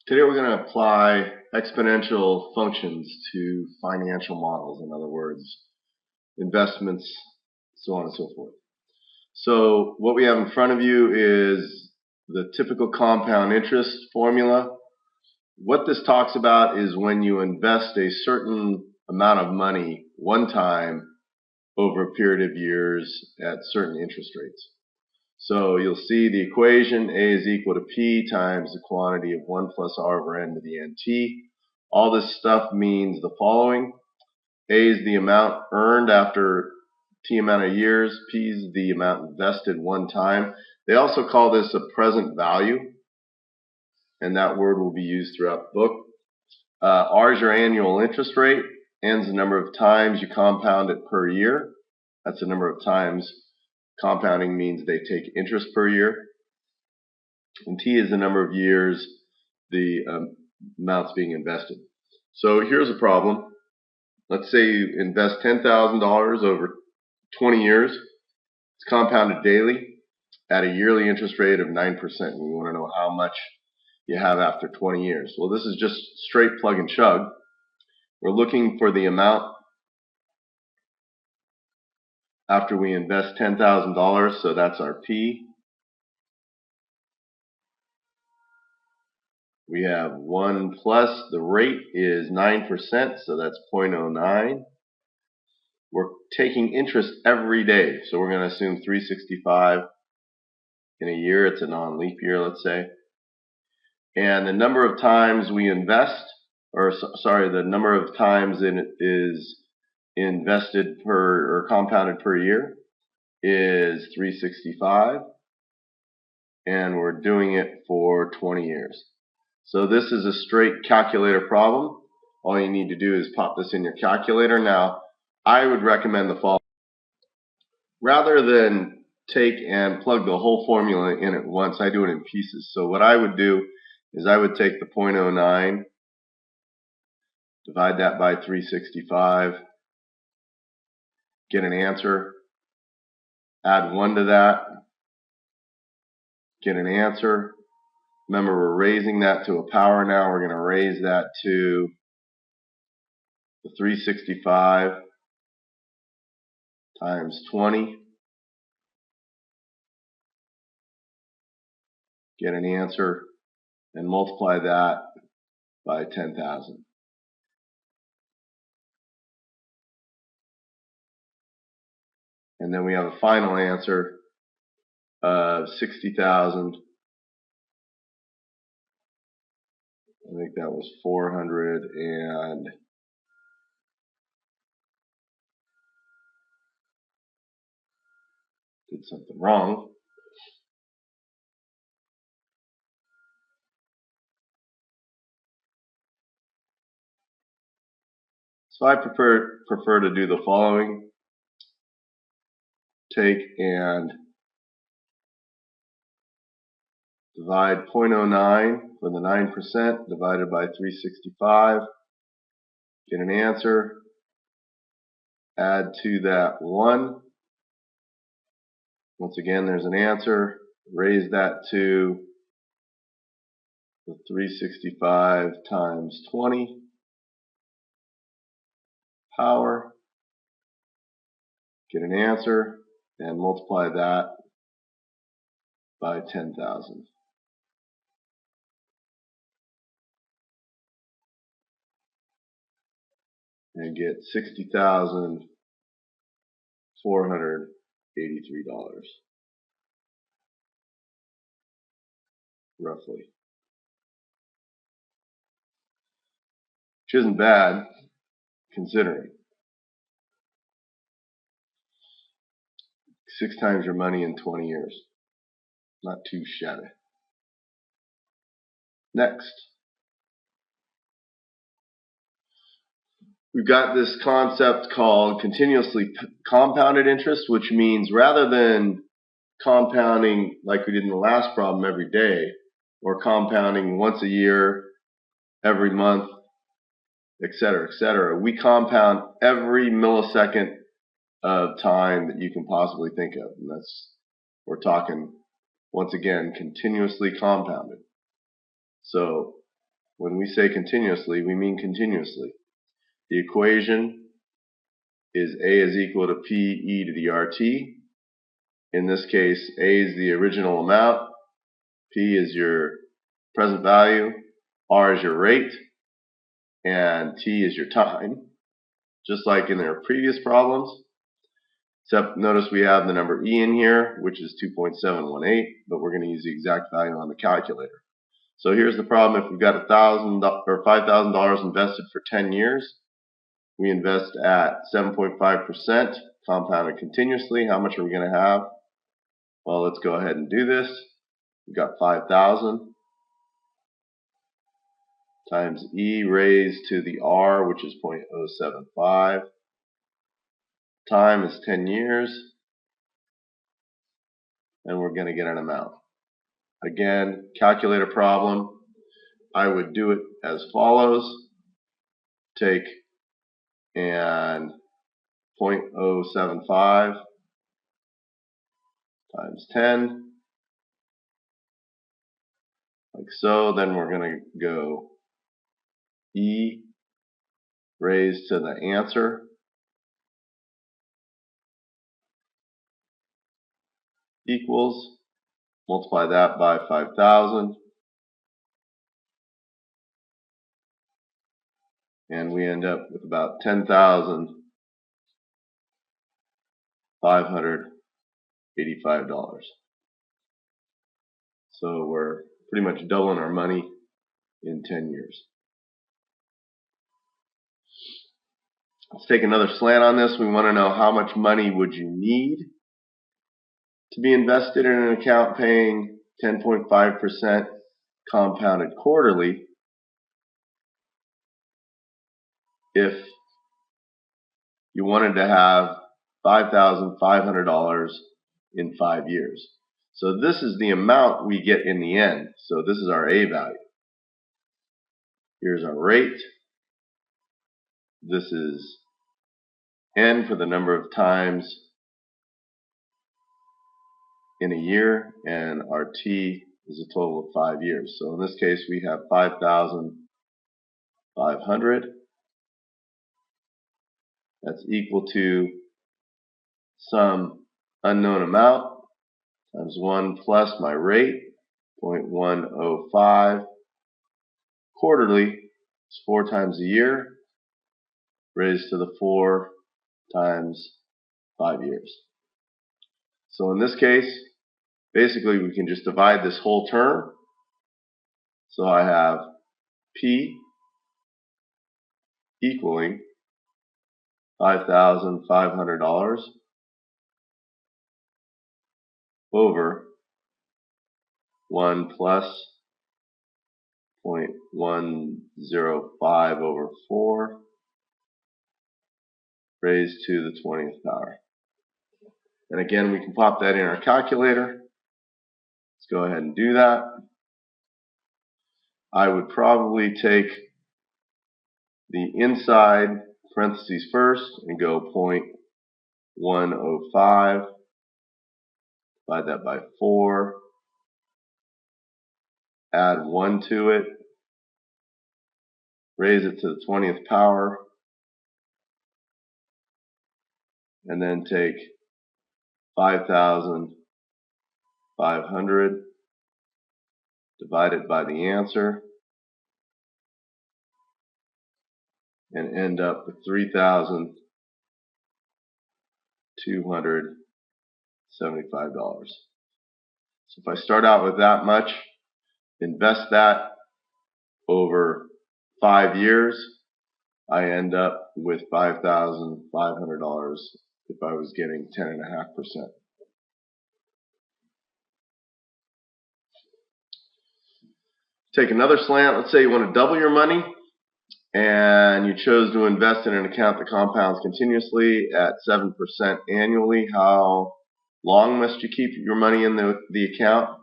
Today we're going to apply exponential functions to financial models, in other words, investments, so on and so forth. So what we have in front of you is the typical compound interest formula. What this talks about is when you invest a certain amount of money one time over a period of years at certain interest rates. So you'll see the equation, A is equal to P times the quantity of 1 plus R over N to the NT. All this stuff means the following. A is the amount earned after T amount of years. P is the amount invested one time. They also call this a present value, and that word will be used throughout the book. R is your annual interest rate. N is the number of times you compound it per year. That's the number of times. Compounding means they take interest per year. And T is the number of years the amount's being invested. So here's a problem. Let's say you invest $10,000 over 20 years. It's compounded daily at a yearly interest rate of 9%. And we want to know how much you have after 20 years. Well, this is just straight plug and chug. We're looking for the amount after we invest $10,000, so that's our P. We have 1 plus, the rate is 9%, so that's 0.09. We're taking interest every day, so we're going to assume 365 in a year. It's a non-leap year, let's say. And the number of times we invest, the number of times it is invested per, or compounded per year is 365, and we're doing it for 20 years. So this is a straight calculator problem. All you need to do is pop this in your calculator. Now, I would recommend the following. Rather than take and plug the whole formula in at once, I do it in pieces. So what I would do is I would take the 0.09, divide that by 365, get an answer, add 1 to that, get an answer. Remember, we're raising that to a power now. We're going to raise that to the 365 times 20. Get an answer and multiply that by 10,000. And then we have a final answer of 60,000. I think that was 400 and did something wrong. So I prefer to do the following. Take and divide 0.09 for the 9% divided by 365. Get an answer. Add to that 1. Once again, there's an answer. Raise that to the 365 times 20 power. Get an answer and multiply that by 10,000. And get $60,483 roughly, which isn't bad considering. 6 times your money in 20 years. Not too shabby. Next. We've got this concept called continuously compounded interest, which means rather than compounding like we did in the last problem every day, or compounding once a year, every month, etc., we compound every millisecond of time that you can possibly think of. And we're talking, once again, continuously compounded. So When we say continuously, we mean continuously. The equation is A is equal to PE to the RT. In this case, A is the original amount, P is your present value, R is your rate, and T is your time. Just like in their previous problems, except notice we have the number E in here, which is 2.718, but we're going to use the exact value on the calculator. So here's the problem. If we've got $1,000 or $5,000 invested for 10 years, we invest at 7.5% compounded continuously. How much are we going to have? Well, let's go ahead and do this. We've got 5,000 times E raised to the R, which is 0.075. Time is 10 years, and we're going to get an amount. Again, calculator problem. I would do it as follows. Take and 0.075 times 10, like so. Then we're going to go E raised to the answer equals, multiply that by 5,000, and we end up with about $10,585. So we're pretty much doubling our money in 10 years. Let's take another slant on this. We want to know how much money would you need to be invested in an account paying 10.5% compounded quarterly if you wanted to have $5,500 in 5 years. So this is the amount we get in the end. So this is our A value. Here's our rate. This is N for the number of times in a year, and our T is a total of 5 years. So in this case, we have 5,500. That's equal to some unknown amount times 1 plus my rate, 0.105. Quarterly is 4 times a year, raised to the 4 times 5 years. So in this case, basically we can just divide this whole term. So I have P equaling $5,500 over 1 plus 0.105 over 4 raised to the 20th power. And again, we can pop that in our calculator. Let's go ahead and do that. I would probably take the inside parentheses first and go 0.105, divide that by 4, add 1 to it, raise it to the 20th power, and then take 5,500, divide it by the answer, and end up with $3,275. So if I start out with that much, invest that over 5 years, I end up with $5,500 if I was getting 10.5%. Take another slant. Let's say you want to double your money and you chose to invest in an account that compounds continuously at 7% annually. How long must you keep your money in the account?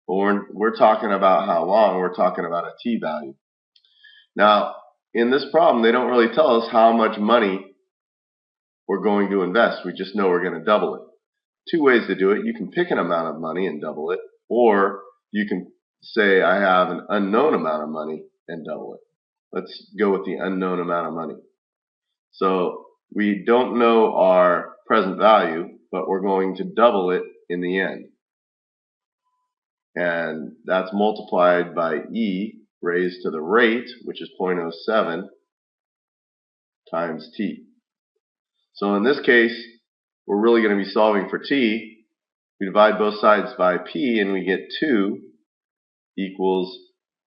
Well, we're talking about how long. We're talking about a T value. Now, in this problem, they don't really tell us how much money we're going to invest. We just know we're going to double it. 2 ways to do it. You can pick an amount of money and double it, or you can say I have an unknown amount of money and double it. Let's go with the unknown amount of money. So we don't know our present value, but we're going to double it in the end. And that's multiplied by e raised to the rate, which is 0.07, times t. So in this case, we're really going to be solving for t. We divide both sides by p, and we get 2 equals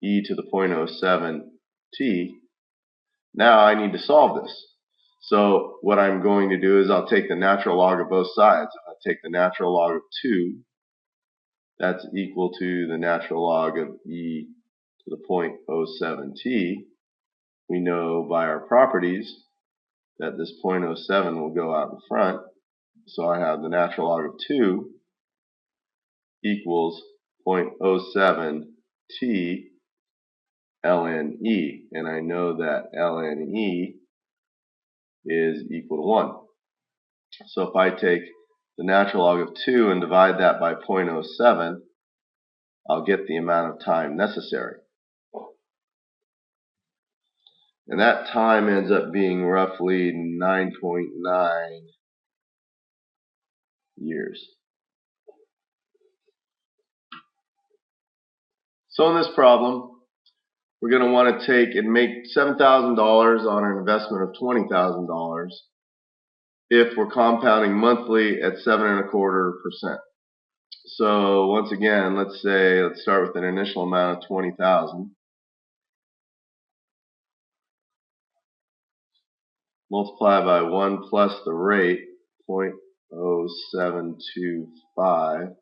e to the 0.07 t. Now I need to solve this. So what I'm going to do is I'll take the natural log of both sides. If I take the natural log of 2, that's equal to the natural log of e to the 0.07 t. We know by our properties that this 0.07 will go out in front. So I have the natural log of 2 equals 0.07 t ln e. And I know that ln e is equal to 1. So if I take the natural log of 2 and divide that by 0.07, I'll get the amount of time necessary. And that time ends up being roughly 9.9 years. So in this problem, we're going to want to take and make $7,000 on an investment of $20,000 if we're compounding monthly at 7.25%. So once again, let's start with an initial amount of $20,000. Multiply by 1 plus the rate, 0.0725,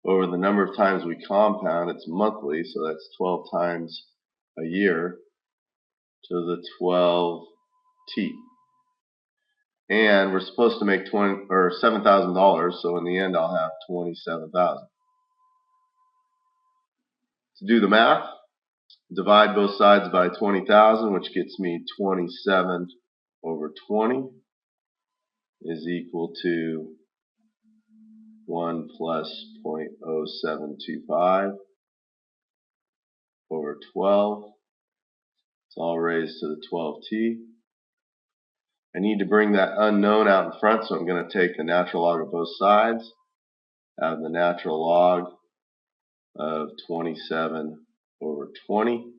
over the number of times we compound. It's monthly, so that's 12 times a year to the 12t. And we're supposed to make $7,000, so in the end I'll have $27,000. To do the math, divide both sides by 20,000, which gets me 27 over 20 is equal to 1 plus 0.0725 over 12. It's all raised to the 12t. I need to bring that unknown out in front, so I'm going to take the natural log of both sides. Have the natural log of 27 over 20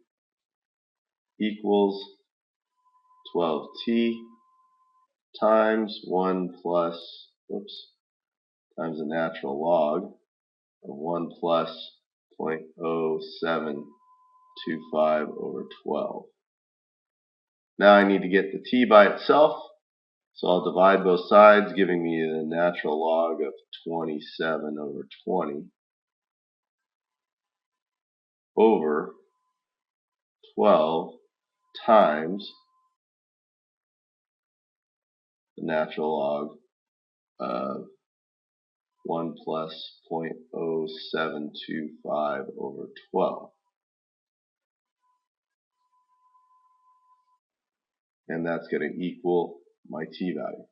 equals 12t times 1 plus, times the natural log of 1 plus 0.0725 over 12. Now I need to get the t by itself, so I'll divide both sides, giving me the natural log of 27 over 20 over 12 times the natural log of 1 plus 0.0725 over 12. And that's going to equal my t value.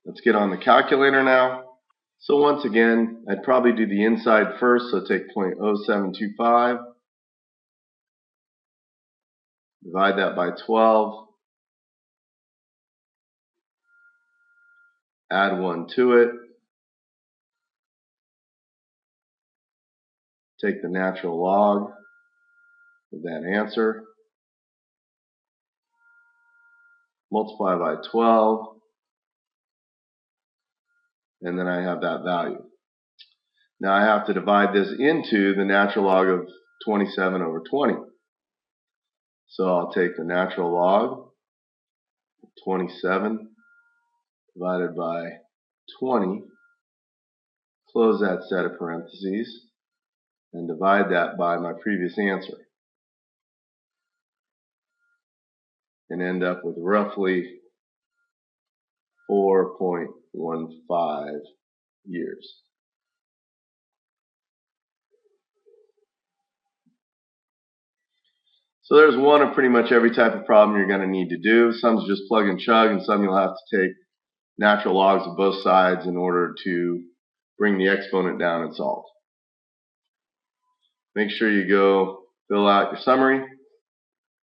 Let's get on the calculator now. So once again, I'd probably do the inside first, so take 0.0725, divide that by 12, add 1 to it, take the natural log of that answer, multiply by 12, and then I have that value. Now I have to divide this into the natural log of 27 over 20. So I'll take the natural log of 27 divided by 20, close that set of parentheses, and divide that by my previous answer. And end up with roughly 4.15 years. So there's one of pretty much every type of problem you're going to need to do. Some's just plug and chug, and some you'll have to take natural logs of both sides in order to bring the exponent down and solve. Make sure you go fill out your summary,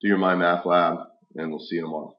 do your My Math Lab, and we'll see you tomorrow.